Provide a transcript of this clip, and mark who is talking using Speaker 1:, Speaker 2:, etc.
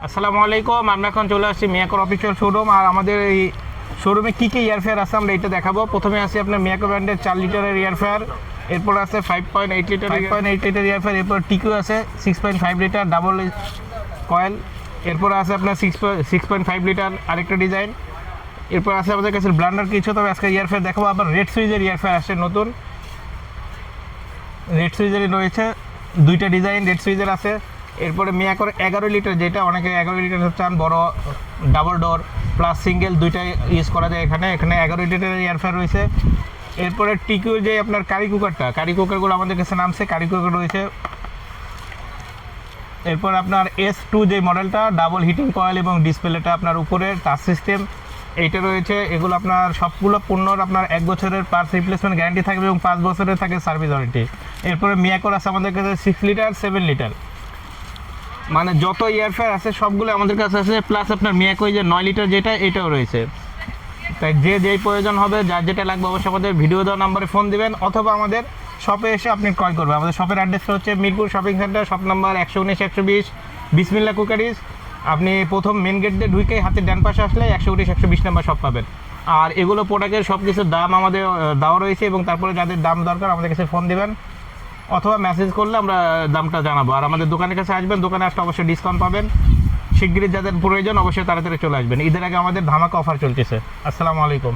Speaker 1: আসসালামু আলাইকুম। আমরা এখন চলে আসছি মিয়াকোর অফিসিয়াল শোরুম। আর আমাদের এই শোরুমে কী কী এয়ারফেয়ার আছে আমরা এটা দেখাবো। প্রথমে আছে আপনার মিয়াকো ব্র্যান্ডের 4 লিটারের এয়ারফেয়ার, এরপর আছে 5.8 লিটার এয়ারফেয়ার, এরপর টিকিউ আছে 6.5 লিটার ডাবল কয়েল, এরপর আছে আপনার 6.5 লিটার আরেকটা ডিজাইন, এরপর আছে আমাদের কাছে ব্লান্ডার কিছু। তবে আজকে এয়ারফেয়ার দেখাবো। আবার রেড সুইজের এয়ারফেয়ার আসছে নতুন, রেড সুইজেরই রয়েছে দুইটা ডিজাইন, রেড সুইজের আছে। এরপরে মিয়াকোর 11 লিটার, যেটা অনেকে 11 লিটার চান, বড় ডাবল ডোর প্লাস সিঙ্গেল দুইটাই ইউজ করা যায়। এখানে 11 লিটারের এয়ারফেয়ার রয়েছে। এরপরে টিকিউ যে আপনার কারি কুকারগুলো আমাদের কাছে নামছে, কারি কুকার রয়েছে। এরপর আপনার S2 যে মডেলটা, ডাবল হিটিং কয়েল এবং ডিসপ্লেটা আপনার উপরে টাচ সিস্টেম, এইটা রয়েছে। এগুলো আপনার সবগুলো পণ্যর আপনার 1 বছরের পার্টস রিপ্লেসমেন্ট গ্যারান্টি থাকবে এবং 5 বছরের থাকে সার্ভিস ওয়ারেন্টি। এরপরে মিয়াকোর আছে আমাদের কাছে 6 লিটার 7 লিটার, মানে যত এয়ারফেয়ার আছে সবগুলো আমাদের কাছে আছে। প্লাস আপনার মিয়াকো যে 9 লিটার যেটা, এটাও রয়েছে। তাই যেই প্রয়োজন হবে, যার যেটা লাগবে, অবশ্যই আমাদের ভিডিও দেওয়া নাম্বারে ফোন দিবেন অথবা আমাদের শপে এসে আপনি ক্রয় করবেন। আমাদের শপের অ্যাড্রেসটা হচ্ছে Mirpur shopping centre, shop number 119-120 বিসমিল্লা কুকারিজ। আপনি প্রথম মেন গেট দিয়ে ঢুকে হাতের ডান পাশে আসলে 119-120 নাম্বার শপ পাবেন। আর এগুলো প্রোডাক্টের সব কিছুর দাম আমাদের দেওয়া রয়েছে, এবং তারপরে যাদের দাম দরকার আমাদের কাছে ফোন দিবেন অথবা মেসেজ করলে আমরা দামটা জানাবো। আর আমাদের দোকানের কাছে আসবেন, দোকানে আসলে অবশ্যই ডিসকাউন্ট পাবেন। শিগগিরই যাদের প্রয়োজন অবশ্যই তাড়াতাড়ি চলে আসবেন। ঈদের আগে আমাদের ধামাকা অফার চলতেছে। আসসালামু আলাইকুম।